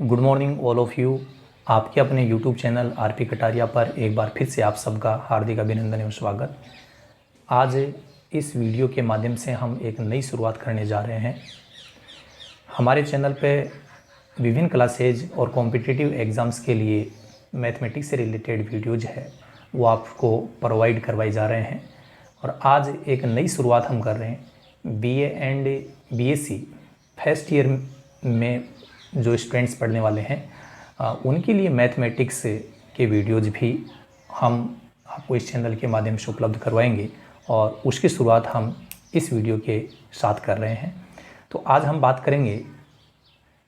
Good morning all of you. आपके अपने YouTube channel RP Kataria पर एक बार फिर से आप सबका हार्दिक अभिनंदन एवं स्वागत। आज इस वीडियो के माध्यम से हम एक नई शुरुआत करने जा रहे हैं। हमारे चैनल पे विभिन्न क्लासेज और कॉम्पिटिटिव एग्ज़ाम्स के लिए मैथमेटिक्स से रिलेटेड वीडियोज़ है वो आपको प्रोवाइड करवाए जा रहे हैं। और आज एक नई शुरुआत हम कर रहे हैं। BA and BSc first year में जो स्टूडेंट्स पढ़ने वाले हैं उनके लिए मैथमेटिक्स के वीडियोज़ भी हम आपको इस चैनल के माध्यम से उपलब्ध करवाएंगे और उसकी शुरुआत हम इस वीडियो के साथ कर रहे हैं। तो आज हम बात करेंगे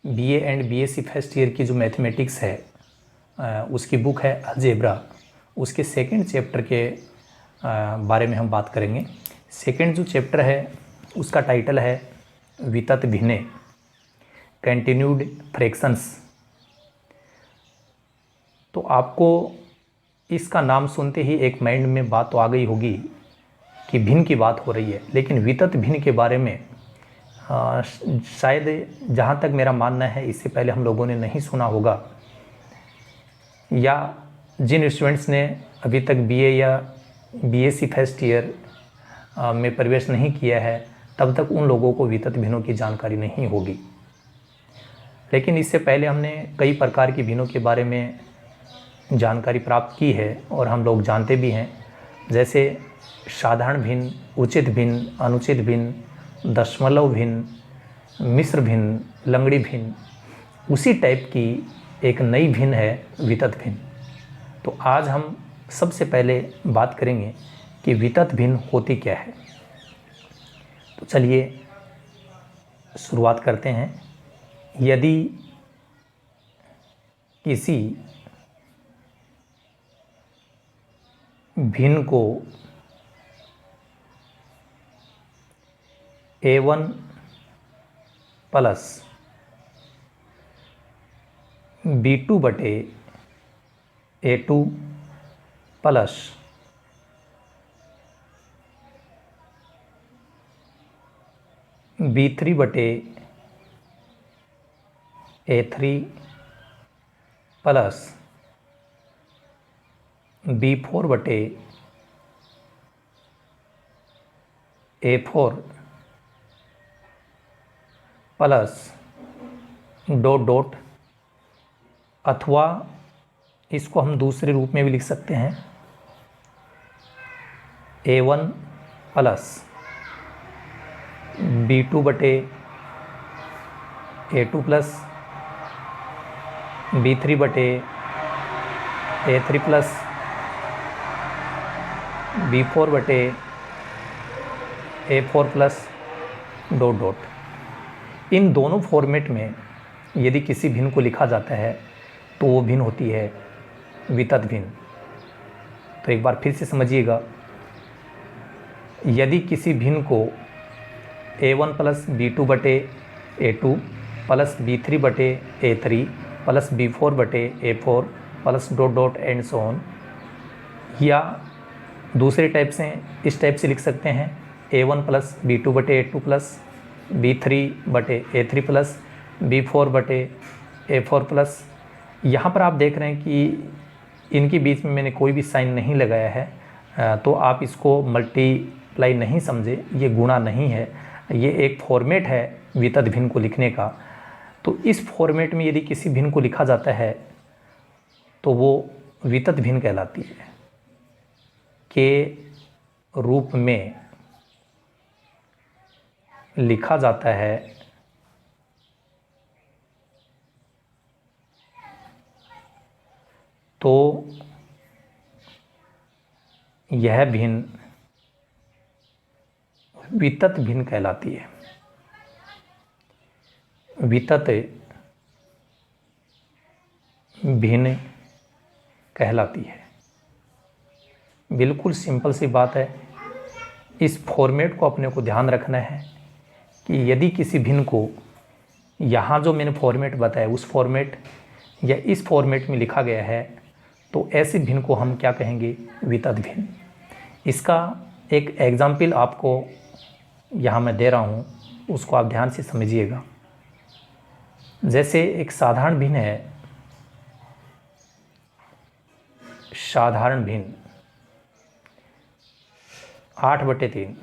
BA and BSc first year की जो मैथमेटिक्स है उसकी बुक है अलजेब्रा, उसके सेकंड चैप्टर के बारे में हम बात करेंगे। सेकंड जो चैप्टर है उसका टाइटल है वितत भिन्ने कंटिन्यूड फ्रैक्शंस। तो आपको इसका नाम सुनते ही एक माइंड में बात तो आ गई होगी कि भिन्न की बात हो रही है, लेकिन वितत भिन्न के बारे में शायद जहाँ तक मेरा मानना है इससे पहले हम लोगों ने नहीं सुना होगा, या जिन स्टूडेंट्स ने अभी तक बीए या बीएससी फर्स्ट ईयर में प्रवेश नहीं किया है तब तक उन लोगों को वितत भिन्नों की जानकारी नहीं होगी। लेकिन इससे पहले हमने कई प्रकार की भिन्नों के बारे में जानकारी प्राप्त की है और हम लोग जानते भी हैं, जैसे साधारण भिन्न, उचित भिन्न, अनुचित भिन्न, दशमलव भिन्न, मिश्र भिन्न, लंगड़ी भिन्न। उसी टाइप की एक नई भिन्न है वितत भिन्न। तो आज हम सबसे पहले बात करेंगे कि वितत भिन्न होती क्या है। तो चलिए शुरुआत करते हैं। यदि किसी भिन्न को A1 प्लस B2 बटे A2 प्लस B3 बटे A3 प्लस B4 बटे A4 प्लस डॉट डॉट, अथवा इसको हम दूसरे रूप में भी लिख सकते हैं A1 प्लस B2 बटे A2 प्लस B3 बटे A3 प्लस B4 बटे A4 प्लस डॉट डॉट। इन दोनों फॉर्मेट में यदि किसी भिन्न को लिखा जाता है तो वो भिन्न होती है वितत भिन्न। तो एक बार फिर से समझिएगा, यदि किसी भिन्न को A1 प्लस B2 बटे A2 प्लस B3 बटे A3 प्लस B4 बटे A4 plus dot dot and so on, या दूसरे टाइप से इस टाइप से लिख सकते हैं A1 प्लस B2 बटे A2 प्लस B3 बटे A3 प्लस B4 बटे A4 प्लस। यहाँ पर आप देख रहे हैं कि इनके बीच में मैंने कोई भी साइन नहीं लगाया है, तो आप इसको मल्टीप्लाई नहीं समझे, ये गुणा नहीं है, ये एक फॉर्मेट है वितत भिन्न को लिखने का। तो इस फॉर्मेट में यदि किसी भिन्न को लिखा जाता है तो वो वितत भिन्न कहलाती है। के रूप में लिखा जाता है तो यह भिन्न वितत भिन्न कहलाती है। वितत भिन्न कहलाती है। बिल्कुल सिंपल सी बात है। इस फॉर्मेट को अपने को ध्यान रखना है कि यदि किसी भिन्न को यहाँ जो मैंने फॉर्मेट बताया उस फॉर्मेट या इस फॉर्मेट में लिखा गया है तो ऐसे भिन्न को हम क्या कहेंगे, वितत भिन्न। इसका एक एग्जाम्पल आपको यहाँ मैं दे रहा हूँ, उसको आप ध्यान से समझिएगा। जैसे एक साधारण भिन्न है, साधारण भिन्न 8/3।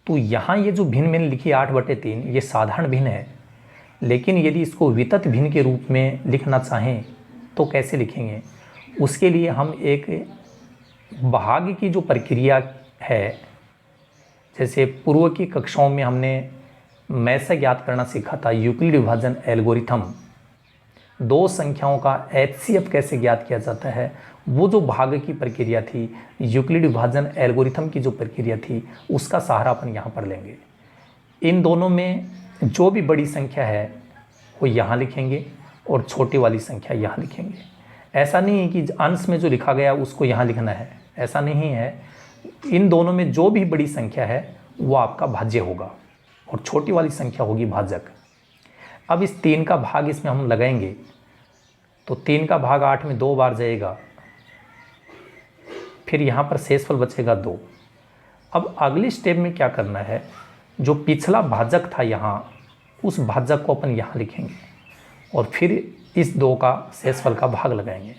तो यहाँ ये जो भिन्न मैंने लिखी 8/3 ये साधारण भिन्न है, लेकिन यदि इसको वितत भिन्न के रूप में लिखना चाहें तो कैसे लिखेंगे? उसके लिए हम एक भाग की जो प्रक्रिया है, जैसे पूर्व की कक्षाओं में हमने मैसे ज्ञात करना सीखा था, यूक्लिड विभाजन एल्गोरिथम, दो संख्याओं का HCF कैसे ज्ञात किया जाता है, वो जो भाग की प्रक्रिया थी, यूक्लिड विभाजन एल्गोरिथम की जो प्रक्रिया थी, उसका सहारा अपन यहाँ पर लेंगे। इन दोनों में जो भी बड़ी संख्या है वो यहाँ लिखेंगे और छोटी वाली संख्या यहाँ लिखेंगे। ऐसा नहीं है कि अंश में जो लिखा गया उसको यहाँ लिखना है, ऐसा नहीं है। इन दोनों में जो भी बड़ी संख्या है वो आपका भाज्य होगा और छोटी वाली संख्या होगी भाजक। अब इस 3 का भाग इसमें हम लगाएंगे तो 3 का भाग 8 में 2 बार जाएगा, फिर यहाँ पर शेषफल बचेगा 2। अब अगली स्टेप में क्या करना है, जो पिछला भाजक था यहाँ, उस भाजक को अपन यहाँ लिखेंगे और फिर इस 2 का शेषफल का भाग लगाएंगे।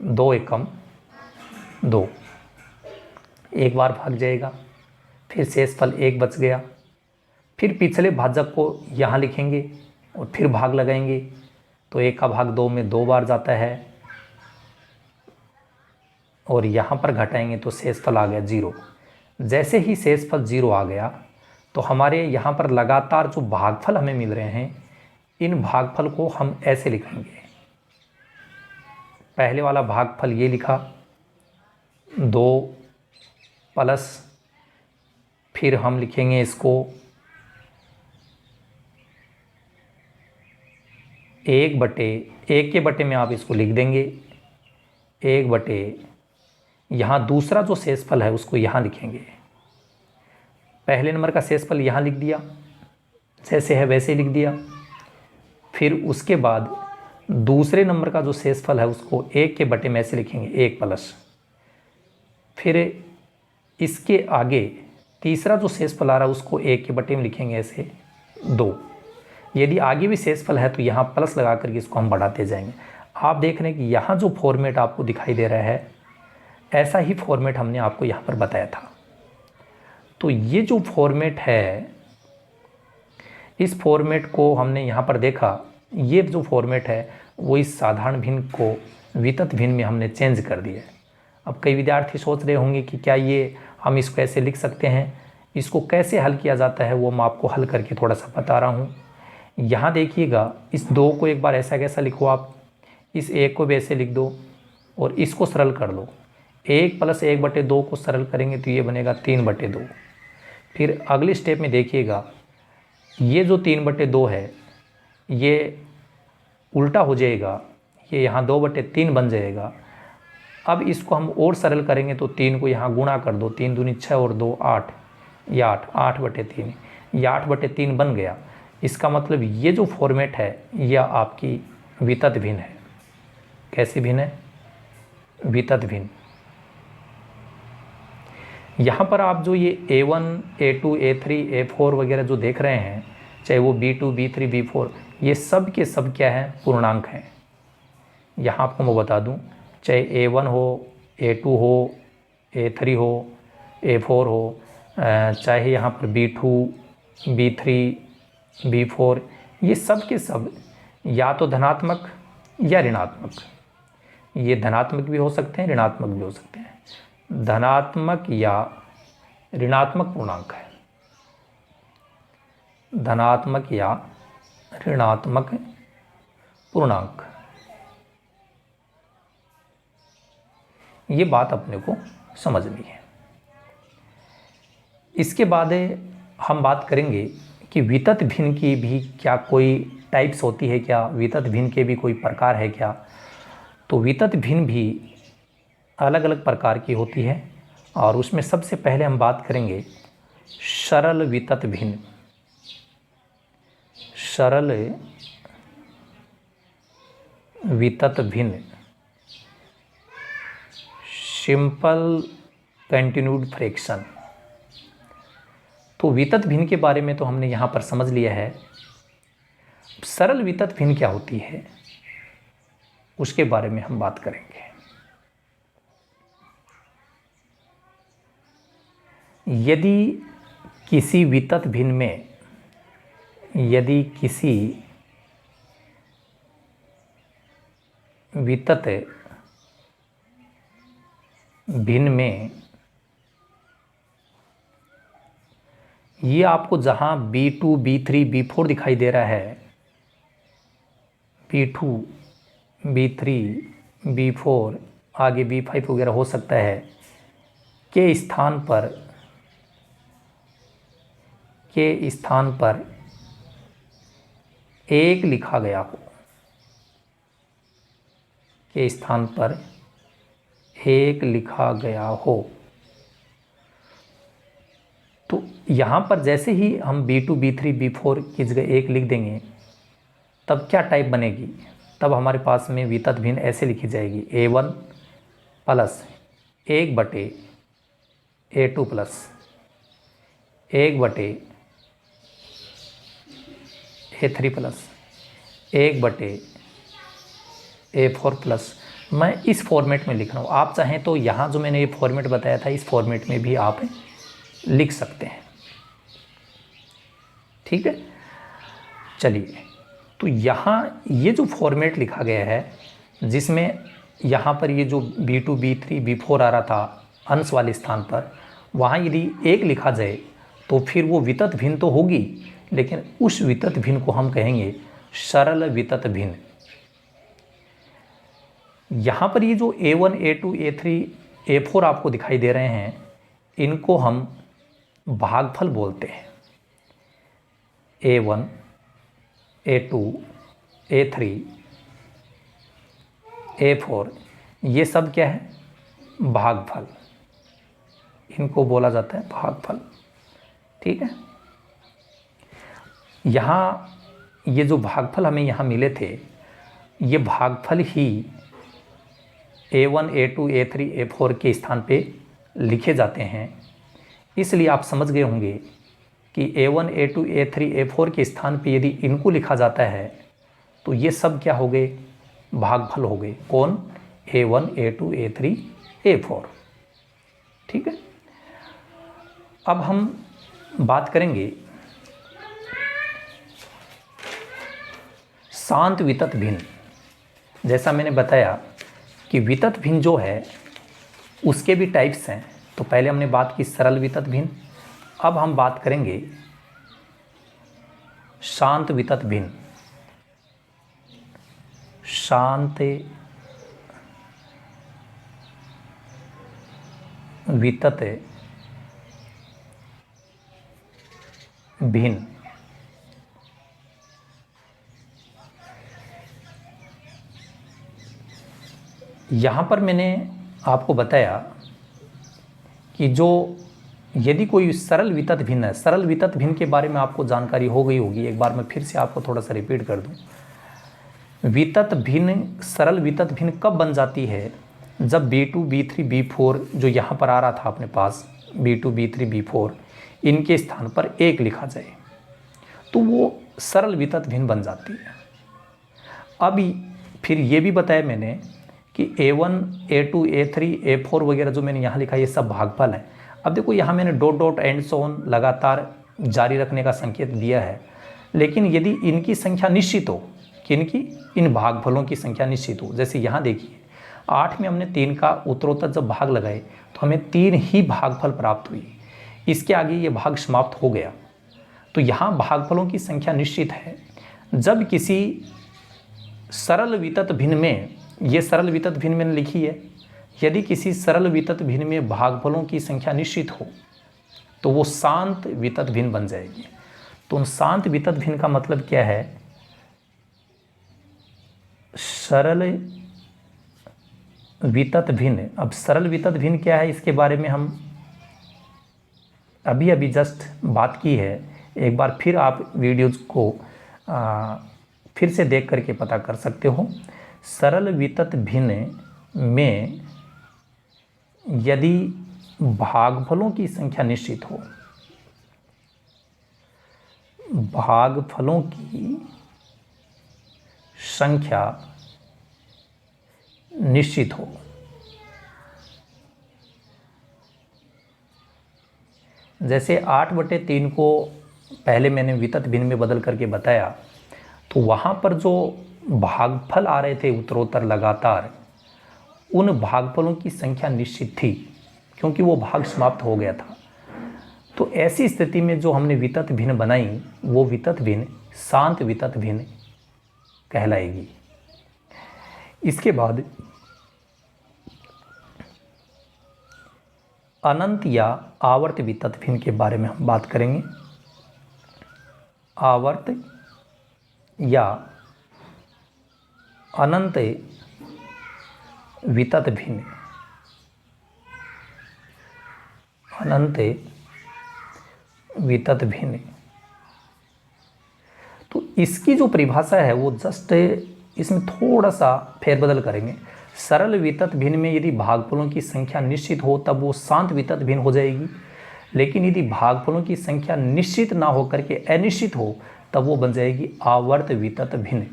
2 एकम 2, एक बार भाग जाएगा, फिर शेषफल 1 बच गया, फिर पिछले भाजक को यहाँ लिखेंगे और फिर भाग लगाएंगे तो 1 का भाग 2 में 2 बार जाता है और यहाँ पर घटाएंगे तो शेषफल आ गया 0। जैसे ही शेषफल 0 आ गया तो हमारे यहाँ पर लगातार जो भागफल हमें मिल रहे हैं, इन भागफल को हम ऐसे लिखेंगे। पहले वाला भागफल ये लिखा 2 प्लस, फिर हम लिखेंगे इसको 1/1 के बटे में आप इसको लिख देंगे 1/, यहाँ दूसरा जो शेषफल है उसको यहाँ लिखेंगे। पहले नंबर का शेषफल यहाँ लिख दिया, जैसे है वैसे लिख दिया। फिर उसके बाद दूसरे नंबर का जो शेषफल है उसको 1 के बटे में ऐसे लिखेंगे 1 प्लस, फिर इसके आगे तीसरा जो शेषफल आ रहा है उसको 1 के बटे में लिखेंगे ऐसे 2। यदि आगे भी शेषफल है तो यहाँ प्लस लगा करके इसको हम बढ़ाते जाएंगे। आप देख रहे हैं कि यहाँ जो फॉर्मेट आपको दिखाई दे रहा है, ऐसा ही फॉर्मेट हमने आपको यहाँ पर बताया था। तो ये जो फॉर्मेट है, इस फॉर्मेट को हमने यहाँ पर देखा, ये जो फॉर्मेट है वो इस साधारण भिन्न को वितत भिन्न में हमने चेंज कर दिया है। अब कई विद्यार्थी सोच रहे होंगे कि क्या ये हम इसको ऐसे लिख सकते हैं, इसको कैसे हल किया जाता है, वो मैं आपको हल करके थोड़ा सा बता रहा हूँ। यहाँ देखिएगा, इस 2 को एक बार ऐसा कैसा लिखो आप, इस 1 को भी ऐसे लिख दो और इसको सरल कर लो। 1 + 1/2 को सरल करेंगे तो ये बनेगा 3/2। फिर अगली स्टेप में देखिएगा, ये जो 3/2 है ये उल्टा हो जाएगा, ये यहाँ 2/3 बन जाएगा। अब इसको हम और सरल करेंगे तो 3 को यहाँ गुणा कर दो, 3 दूनी 6 और 2 8, ये 8/3, ये 8/3 बन गया। इसका मतलब ये जो फॉर्मेट है यह आपकी वितत भिन्न है। कैसी भिन्न है? वितत भिन्न। यहाँ पर आप जो ये A1, A2, A3, A4 वगैरह जो देख रहे हैं, चाहे वो B2, B3, B4, ये सब के सब क्या है? पूर्णांक हैं। यहाँ आपको मैं बता दूँ, चाहे A1 हो, A2 हो, A3 हो, A4 हो, चाहे यहाँ पर B2, B3, B4, ये सब के सब या तो धनात्मक या ऋणात्मक, ये धनात्मक भी हो सकते हैं, ऋणात्मक भी हो सकते हैं। धनात्मक या ऋणात्मक पूर्णांक है, धनात्मक या ऋणात्मक पूर्णांक। ये बात अपने को समझनी है। इसके बाद हम बात करेंगे कि वितत भिन्न की भी क्या कोई टाइप्स होती है क्या, वितत भिन्न के भी कोई प्रकार है क्या। तो वितत भिन्न भी अलग अलग प्रकार की होती है और उसमें सबसे पहले हम बात करेंगे सरल वितत भिन्न। सरल वितत भिन्न, सिंपल कंटिन्यूड फ्रैक्शन। तो वितत भिन्न के बारे में तो हमने यहाँ पर समझ लिया है सरल वितत भिन्न क्या होती है उसके बारे में हम बात करेंगे। यदि किसी वितत भिन्न में, यदि किसी वितत भिन्न में ये आपको जहाँ B2, B3, B4 दिखाई दे रहा है, B2, B3, B4, आगे B5 वगैरह हो सकता है, के स्थान पर एक लिखा गया हो, के स्थान पर एक लिखा गया हो, तो यहाँ पर जैसे ही हम B2, B3, B4 की जगह एक लिख देंगे तब क्या टाइप बनेगी, तब हमारे पास में वितत भिन्न ऐसे लिखी जाएगी A1 plus 1/A2 plus 1/A3 plus 1/A4 plus. मैं इस फॉर्मेट में लिख रहा हूँ, आप चाहें तो यहाँ जो मैंने ये फॉर्मेट बताया था इस फॉर्मेट में भी आप लिख सकते हैं। ठीक है, चलिए, तो यहाँ ये जो फॉर्मेट लिखा गया है जिसमें यहाँ पर ये जो B2, B3, B4 आ रहा था अंश वाले स्थान पर, वहाँ यदि एक लिखा जाए तो फिर वो वितत भिन्न तो होगी, लेकिन उस वितत भिन्न को हम कहेंगे सरल वितत भिन्न। यहाँ पर ये जो A1, A2, A3, A4 आपको दिखाई दे रहे हैं, इनको हम भागफल बोलते हैं। A1, A2, A3, A4 ये सब क्या है, भागफल, इनको बोला जाता है भागफल। ठीक है, यहाँ ये जो भागफल हमें यहाँ मिले थे, ये भागफल ही A1, A2, A3, A4 के स्थान पे लिखे जाते हैं। इसलिए आप समझ गए होंगे कि A1, A2, A3, A4 के स्थान पे यदि इनको लिखा जाता है तो ये सब क्या हो गए, भागफल हो गए। कौन, A1, A2, A3, A4। ठीक है, अब हम बात करेंगे शांत वितत भिन्न। जैसा मैंने बताया कि वितत भिन्न जो है उसके भी टाइप्स हैं। तो पहले हमने बात की सरल वितत भिन्न, अब हम बात करेंगे शांत वितत भिन्न। शांत वितत भिन्न, यहाँ पर मैंने आपको बताया कि जो यदि कोई सरल वितत भिन्न है, सरल वितत भिन्न के बारे में आपको जानकारी हो गई होगी, एक बार मैं फिर से आपको थोड़ा सा रिपीट कर दूं। वितत भिन्न, सरल वितत भिन्न कब बन जाती है, जब B2, B3, B4 जो यहाँ पर आ रहा था अपने पास B2, B3, B4 इनके स्थान पर एक लिखा जाए तो वो सरल वितत भिन्न बन जाती है। अभी फिर ये भी बताया मैंने कि A1, A2, A3, A4 वगैरह जो मैंने यहाँ लिखा ये सब भागफल हैं। अब देखो यहाँ मैंने dot dot and so on लगातार जारी रखने का संकेत दिया है, लेकिन यदि इनकी संख्या निश्चित हो, किनकी, इन भागफलों की संख्या निश्चित हो, जैसे यहाँ देखिए 8 में हमने 3 का उत्तरोत्तर जब भाग लगाए तो हमें 3 ही भागफल प्राप्त हुई, इसके आगे ये भाग समाप्त हो गया। तो यहाँ भागफलों की संख्या निश्चित है। जब किसी सरल वितत भिन्न में, ये सरल वितत भिन्न मैंने लिखी है, यदि किसी सरल वितत भिन्न में भागफलों की संख्या निश्चित हो तो वो शांत वितत भिन्न बन जाएगी। तो उन शांत वितत भिन्न का मतलब क्या है, सरल वितत भिन्न। अब सरल वितत भिन्न क्या है इसके बारे में हम अभी जस्ट बात की है। एक बार फिर आप वीडियोज़ को फिर से देख करके पता कर सकते हो। सरल वितत भिन्न में यदि भागफलों की संख्या निश्चित हो, भागफलों की संख्या निश्चित हो। जैसे 8/3 को पहले मैंने वितत भिन्न में बदल करके बताया, तो वहाँ पर जो भागफल आ रहे थे उत्तरोत्तर लगातार, उन भागफलों की संख्या निश्चित थी क्योंकि वो भाग समाप्त हो गया था। तो ऐसी स्थिति में जो हमने वितत भिन्न बनाई वो वितत भिन्न शांत वितत भिन्न कहलाएगी। इसके बाद अनंत या आवर्त वितत भिन्न के बारे में हम बात करेंगे। आवर्त या अनंत वितत भिन्न, अनंत वितत भिन्न। तो इसकी जो परिभाषा है वो जस्ट इसमें थोड़ा सा फेरबदल करेंगे। सरल वितत भिन्न में यदि भागफलों की संख्या निश्चित हो तब वो शांत वितत भिन्न हो जाएगी, लेकिन यदि भागफलों की संख्या निश्चित ना हो करके अनिश्चित हो तब वो बन जाएगी आवर्त वितत भिन्न।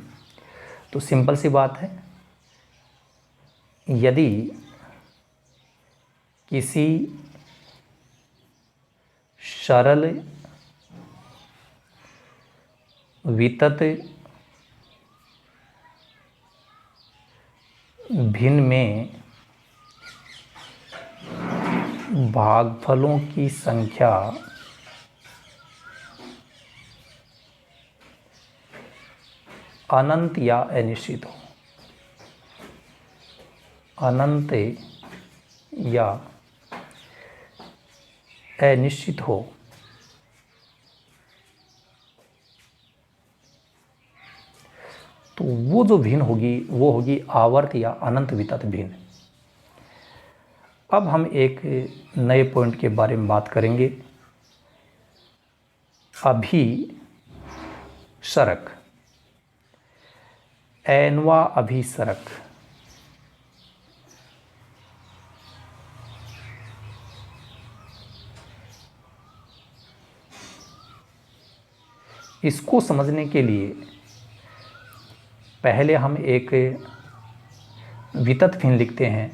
तो सिंपल सी बात है, यदि किसी सरल वितत भिन्न में भागफलों की संख्या अनंत या अनिश्चित हो, अनंत या अनिश्चित हो, तो वो जो भिन्न होगी वो होगी आवर्त या अनंत वितत भिन्न। अब हम एक नए पॉइंट के बारे में बात करेंगे, अभिसरक, एनवा अभिसरक। इसको समझने के लिए पहले हम एक वितत भिन्न लिखते हैं,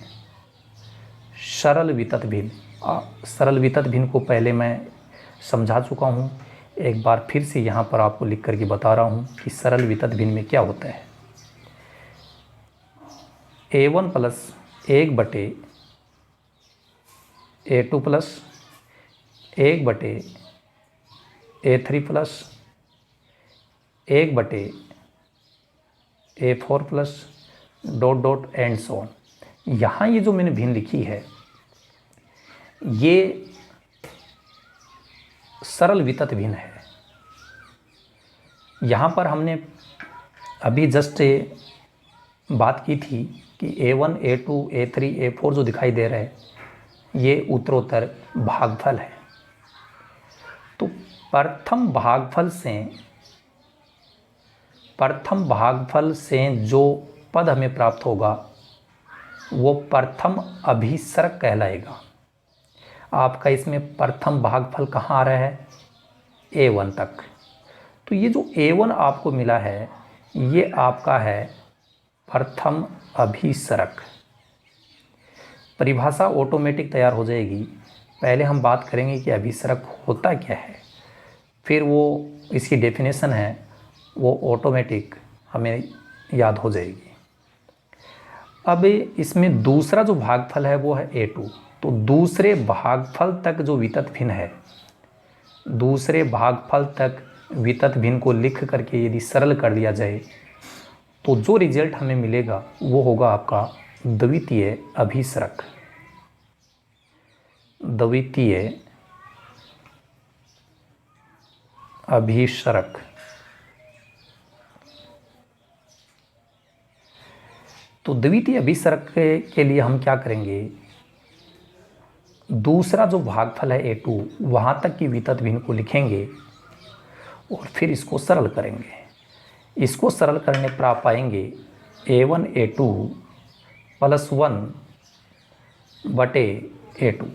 सरल वितत भिन्न। सरल वितत भिन्न को पहले मैं समझा चुका हूँ, एक बार फिर से यहाँ पर आपको लिख करके बता रहा हूँ कि सरल वितत भिन्न में क्या होता है। A1 plus 1/A2 plus 1/A3 plus 1/A4 plus dot dot and so on. यहाँ ये जो मैंने भिन्न लिखी है ये सरल वितत भिन्न है। यहाँ पर हमने अभी जस्ट बात की थी कि A1, A2, A3, A4 जो दिखाई दे रहे हैं ये उत्तरोत्तर भागफल है। तो प्रथम भागफल से जो पद हमें प्राप्त होगा वो प्रथम अभिसरक कहलाएगा। आपका इसमें प्रथम भागफल कहाँ आ रहा है? A1 तक। तो ये जो A1 आपको मिला है ये आपका है प्रथम अभिसरक। परिभाषा ऑटोमेटिक तैयार हो जाएगी। पहले हम बात करेंगे कि अभिसरक होता क्या है, फिर वो इसकी डेफिनेशन है वो ऑटोमेटिक हमें याद हो जाएगी। अब इसमें दूसरा जो भागफल है वो है A2। तो दूसरे भागफल तक जो वितत भिन्न है, दूसरे भागफल तक वितत भिन्न को लिख करके यदि सरल कर लिया जाए तो जो रिजल्ट हमें मिलेगा वो होगा आपका द्वितीय अभिसरक। द्वितीय अभिसरक। तो द्वितीय अभिसरक के लिए हम क्या करेंगे, दूसरा जो भागफल है A2 वहाँ तक की वितत भिन्न को लिखेंगे और फिर इसको सरल करेंगे। इसको सरल करने पर आप पाएंगे A1 A2 प्लस 1/A2।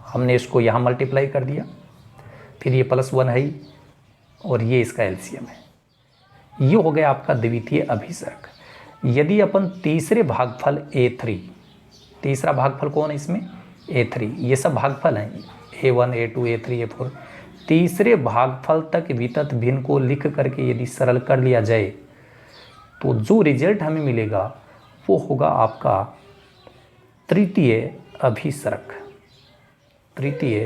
हमने इसको यहाँ मल्टीप्लाई कर दिया, फिर ये प्लस 1 है और ये इसका एलसीएम है। ये हो गया आपका द्वितीय अभिसरक। यदि अपन तीसरे भागफल A3, तीसरा भागफल कौन है इसमें, A3, ये सब भागफल हैं A1 A2 A3 A4, तीसरे भागफल तक वितत भिन्न को लिख करके यदि सरल कर लिया जाए तो जो रिजल्ट हमें मिलेगा वो होगा आपका तृतीय अभिसरक। तृतीय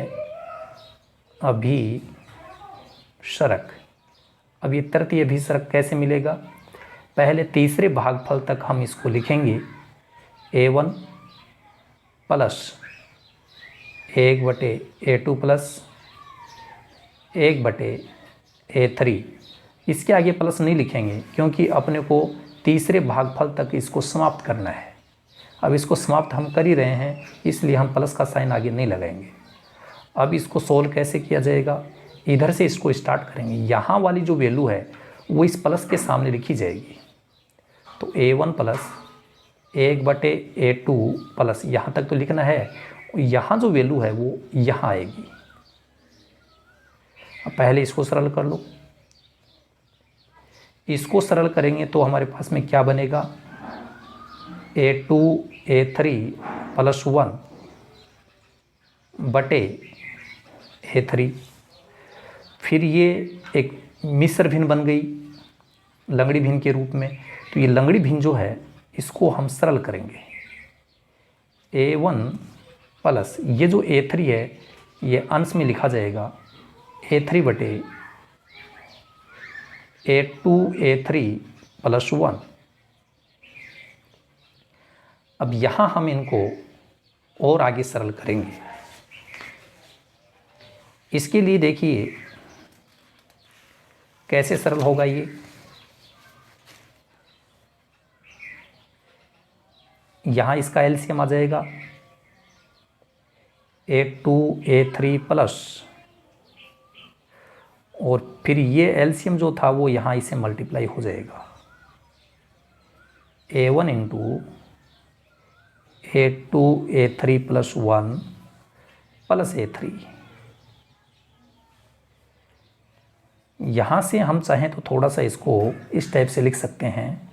अभिसरक। अब ये तृतीय अभिसरक कैसे मिलेगा, पहले तीसरे भागफल तक हम इसको लिखेंगे A1 plus 1/A2 plus 1/A3। इसके आगे प्लस नहीं लिखेंगे क्योंकि अपने को तीसरे भागफल तक इसको समाप्त करना है। अब इसको समाप्त हम कर ही रहे हैं, इसलिए हम प्लस का साइन आगे नहीं लगाएंगे। अब इसको सोल्व कैसे किया जाएगा, इधर से इसको स्टार्ट करेंगे। यहाँ वाली जो वैल्यू है वो इस प्लस के सामने लिखी जाएगी। तो A1 प्लस 1/A2 प्लस, यहाँ तक तो लिखना है, यहाँ जो वैल्यू है वो यहाँ आएगी। अब पहले इसको सरल कर लो। इसको सरल करेंगे तो हमारे पास में क्या बनेगा, A2 A3 प्लस 1/A3। फिर ये एक मिश्र भिन्न बन गई लंगड़ी भिन्न के रूप में। तो ये लंगड़ी भिन्न जो है इसको हम सरल करेंगे। A1 प्लस ये जो A3 है ये अंश में लिखा जाएगा A3/A2 A3 प्लस 1। अब यहाँ हम इनको और आगे सरल करेंगे। इसके लिए देखिए कैसे सरल होगा ये। यहाँ इसका एलसीएम आ जाएगा A2 A3 प्लस, और फिर ये एलसीएम जो था वो यहाँ इसे मल्टीप्लाई हो जाएगा A1 into A2 A3 plus 1 plus A3। यहाँ से हम चाहें तो थोड़ा सा इसको इस टाइप से लिख सकते हैं।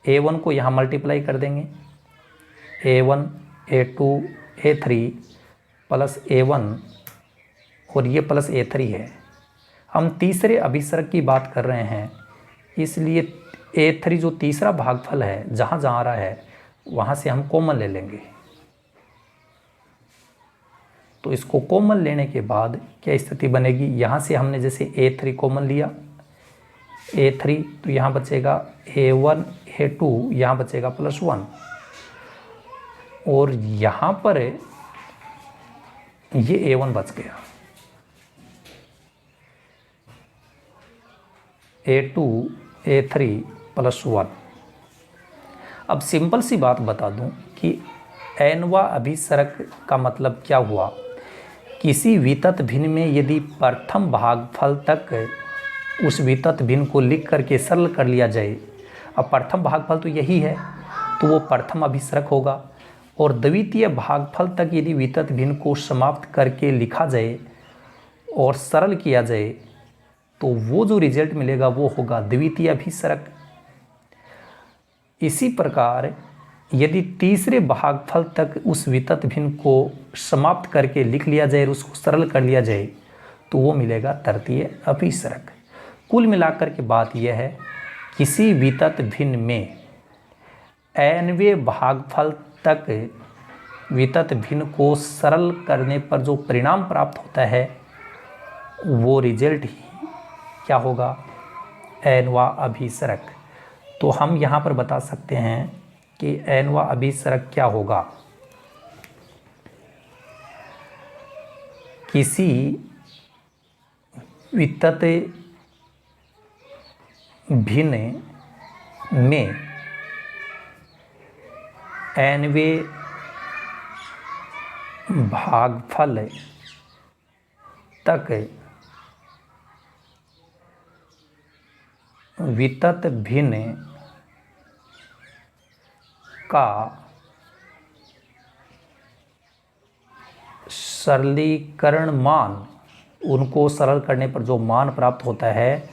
A1 को यहाँ मल्टीप्लाई कर देंगे, A1 A2 A3 plus A1, और ये प्लस A3 है। हम तीसरे अभिसरक की बात कर रहे हैं, इसलिए A3 जो तीसरा भागफल है जहाँ जहाँ आ रहा है वहाँ से हम कॉमन ले लेंगे। तो इसको कॉमन लेने के बाद क्या स्थिति बनेगी, यहाँ से हमने जैसे A3 कॉमन लिया, A3 तो यहाँ बचेगा A1 A2, यहाँ बचेगा प्लस 1, और यहाँ पर ये A1 बच गया। A2 A3 plus 1। अब सिंपल सी बात बता दूं कि एनवा अभिसरक का मतलब क्या हुआ। किसी वितत भिन्न में यदि प्रथम भागफल तक उस वितत भिन्न को लिख करके सरल कर लिया जाए, अब प्रथम भागफल तो यही है तो वो प्रथम अभिसरक होगा, और द्वितीय भागफल तक यदि वितत भिन्न को समाप्त करके लिखा जाए और सरल किया जाए तो वो जो रिजल्ट मिलेगा वो होगा द्वितीय अभिसरक। इसी प्रकार यदि तीसरे भागफल तक उस वितत भिन्न को समाप्त करके लिख लिया जाए और उसको सरल कर लिया जाए तो वो मिलेगा तृतीय अभिसरक। कुल मिलाकर के बात यह है, किसी वितत भिन्न में nवें भागफल तक वितत भिन्न को सरल करने पर जो परिणाम प्राप्त होता है वो रिजल्ट ही क्या होगा, एनवा अभिसरक। तो हम यहाँ पर बता सकते हैं कि एनवा अभिसरक क्या होगा, किसी वितत भिन्न में nवें भागफल तक वितत भिन्न का सरलीकरण मान, उनको सरल करने पर जो मान प्राप्त होता है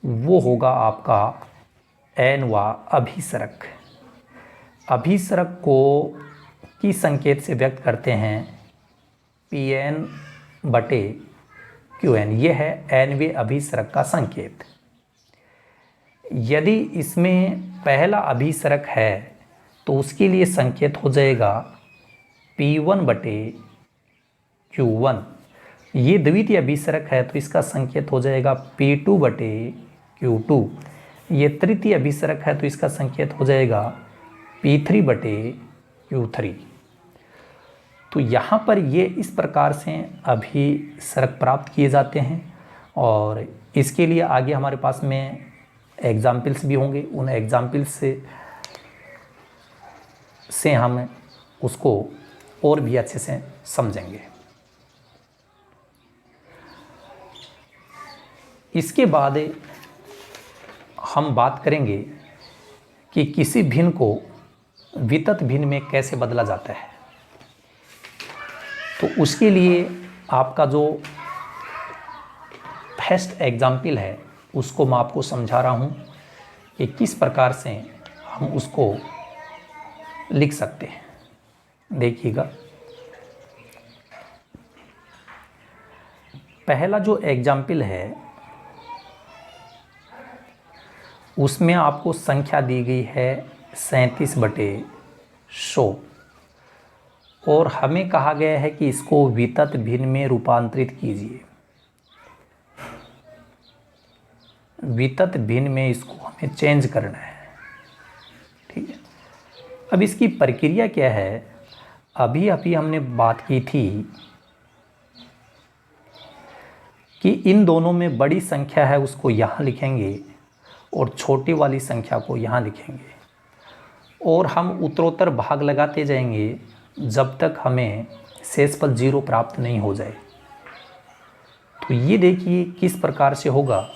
वो होगा आपका n-वा अभिसरक। अभिसरक को किस संकेत से व्यक्त करते हैं? Pn/Qn। यह है nवें अभिसरक का संकेत। यदि इसमें पहला अभिसरक है तो उसके लिए संकेत हो जाएगा P1/Q1। ये द्वितीय अभिसरक है तो इसका संकेत हो जाएगा P2/Q2। ये तृतीय अभिसरक है तो इसका संकेत हो जाएगा P3/Q3। तो यहाँ पर ये इस प्रकार से अभिसरक प्राप्त किए जाते हैं और इसके लिए आगे हमारे पास में एग्जाम्पल्स भी होंगे। उन एग्जाम्पल्स से हम उसको और भी अच्छे से समझेंगे। इसके बाद हम बात करेंगे कि किसी भिन्न को वितत भिन्न में कैसे बदला जाता है। तो उसके लिए आपका जो फर्स्ट एग्जाम्पल है उसको मैं आपको समझा रहा हूँ कि किस प्रकार से हम उसको लिख सकते हैं। देखिएगा, पहला जो एग्जाम्पल है उसमें आपको संख्या दी गई है 37/100 और हमें कहा गया है कि इसको वितत भिन्न में रूपांतरित कीजिए। वितत भिन्न में इसको हमें चेंज करना है। ठीक है, अब इसकी प्रक्रिया क्या है? अभी हमने बात की थी कि इन दोनों में बड़ी संख्या है उसको यहाँ लिखेंगे और छोटी वाली संख्या को यहाँ लिखेंगे और हम उत्तरोत्तर भाग लगाते जाएंगे जब तक हमें शेषफल 0 प्राप्त नहीं हो जाए। तो ये देखिए किस प्रकार से होगा।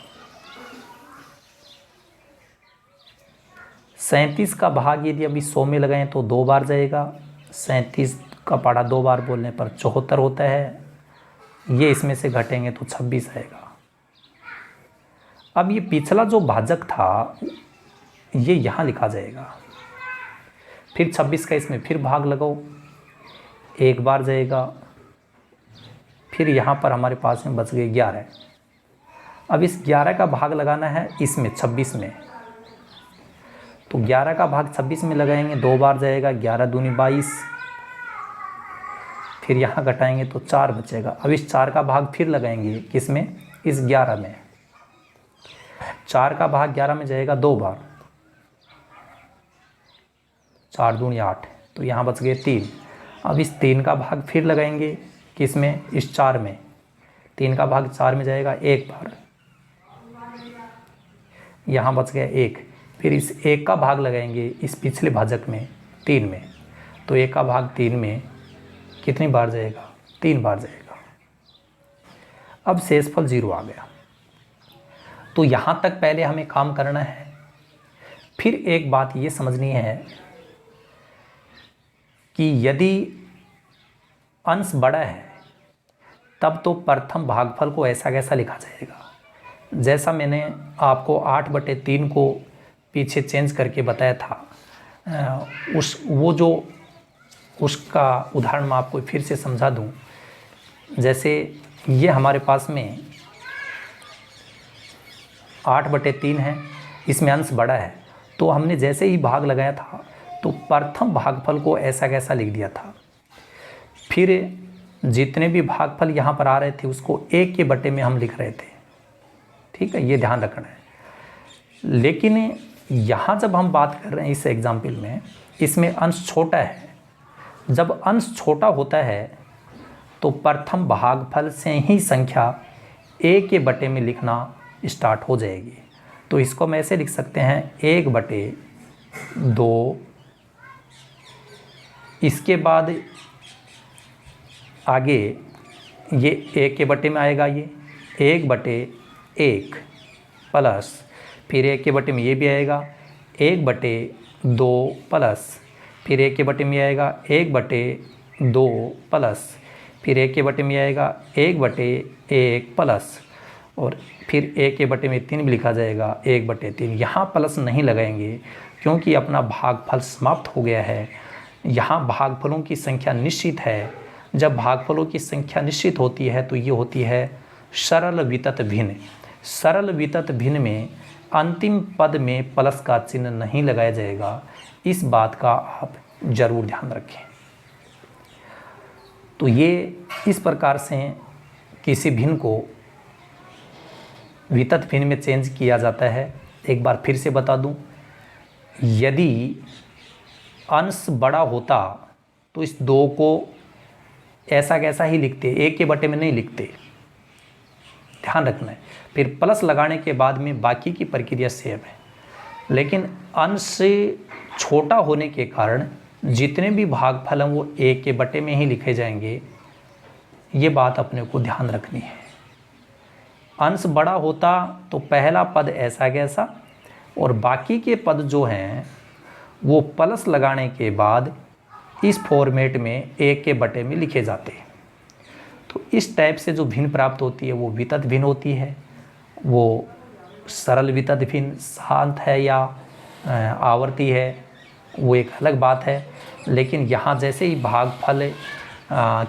37 का भाग यदि अभी 100 में लगाएं तो 2 बार जाएगा। 37 का पढ़ा 2 बार बोलने पर 74 होता है। ये इसमें से घटेंगे तो 26 आएगा। अब ये पिछला जो भाजक था ये यहाँ लिखा जाएगा। फिर 26 का इसमें फिर भाग लगाओ, 1 बार जाएगा। फिर यहाँ पर हमारे पास में बच गए 11। अब इस 11 का भाग लगाना है इसमें 26 में, तो 11 का भाग 26 में लगाएंगे, 2 बार जाएगा, 11 दूनी 22। फिर यहाँ घटाएंगे तो 4 बचेगा। अब इस 4 का भाग फिर लगाएंगे किसमें? इस 11 में। 4 का भाग 11 में जाएगा 2 बार, 4 दूनी 8, तो यहाँ बच गए 3। अब इस 3 का भाग फिर लगाएंगे किसमें? इस 4 में। 3 का भाग 4 में जाएगा 1 बार, यहाँ बच गया 1। फिर इस 1 का भाग लगाएंगे इस पिछले भाजक में 3 में, तो 1 का भाग 3 में कितनी बार जाएगा? 3 बार जाएगा। अब शेषफल 0 आ गया। तो यहाँ तक पहले हमें काम करना है। फिर एक बात ये समझनी है कि यदि अंश बड़ा है तब तो प्रथम भागफल को ऐसा कैसा लिखा जाएगा, जैसा मैंने आपको 8/3 को पीछे चेंज करके बताया था। उसका उदाहरण मैं आपको फिर से समझा दूं। जैसे ये हमारे पास में 8/3 है, इसमें अंश बड़ा है, तो हमने जैसे ही भाग लगाया था तो प्रथम भागफल को ऐसा कैसा लिख दिया था। फिर जितने भी भागफल यहाँ पर आ रहे थे उसको 1 के बटे में हम लिख रहे थे। ठीक है, ये ध्यान रखना है। लेकिन यहाँ जब हम बात कर रहे हैं इस एग्जाम्पल में, इसमें अंश छोटा है। जब अंश छोटा होता है तो प्रथम भागफल से ही संख्या 1 के बटे में लिखना स्टार्ट हो जाएगी। तो इसको हम ऐसे लिख सकते हैं 1/2। इसके बाद आगे ये 1 के बटे में आएगा, ये 1/1 प्लस, फिर 1 के बटे में ये भी आएगा 1/2 प्लस, फिर 1 के बटे में आएगा 1/2 प्लस, फिर 1 के बटे में आएगा 1/1 प्लस, और फिर 1/3 भी लिखा जाएगा, 1/3। यहाँ प्लस नहीं लगाएंगे क्योंकि अपना भागफल समाप्त हो गया है। यहाँ भागफलों की संख्या निश्चित है। जब भागफलों की संख्या निश्चित होती है तो ये होती है सरल वितत भिन्न। सरल वितत भिन्न में अंतिम पद में प्लस का चिन्ह नहीं लगाया जाएगा। इस बात का आप जरूर ध्यान रखें। तो ये इस प्रकार से किसी भिन्न को वितत भिन्न में चेंज किया जाता है। एक बार फिर से बता दूं, यदि अंश बड़ा होता तो इस 2 को ऐसा कैसा ही लिखते, 1 में नहीं लिखते, ध्यान रखना है। फिर प्लस लगाने के बाद में बाकी की प्रक्रिया सेम है, लेकिन अंश से छोटा होने के कारण जितने भी भागफल हैं वो 1 में ही लिखे जाएंगे। ये बात अपने को ध्यान रखनी है। अंश बड़ा होता तो पहला पद ऐसा कैसा और बाकी के पद जो हैं वो प्लस लगाने के बाद इस फॉर्मेट में 1 में लिखे जाते हैं। तो इस टाइप से जो भिन्न प्राप्त होती है वो वितत भिन्न होती है। वो सरल वितत भिन्न, शांत है या आवर्ती है, वो एक अलग बात है। लेकिन यहाँ जैसे ही भागफल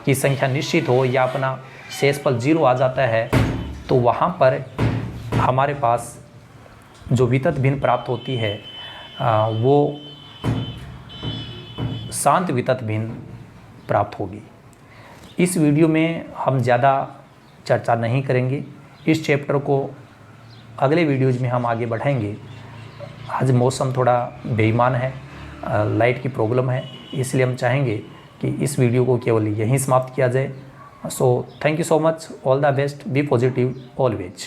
की संख्या निश्चित हो या अपना शेषफल 0 आ जाता है तो वहाँ पर हमारे पास जो वितत भिन्न प्राप्त होती है वो शांत वितत भिन्न प्राप्त होगी। इस वीडियो में हम ज़्यादा चर्चा नहीं करेंगे। इस चैप्टर को अगले वीडियोज़ में हम आगे बढ़ाएंगे। आज मौसम थोड़ा बेईमान है, लाइट की प्रॉब्लम है, इसलिए हम चाहेंगे कि इस वीडियो को केवल यहीं समाप्त किया जाए। So thank you so much, all the best, be positive always.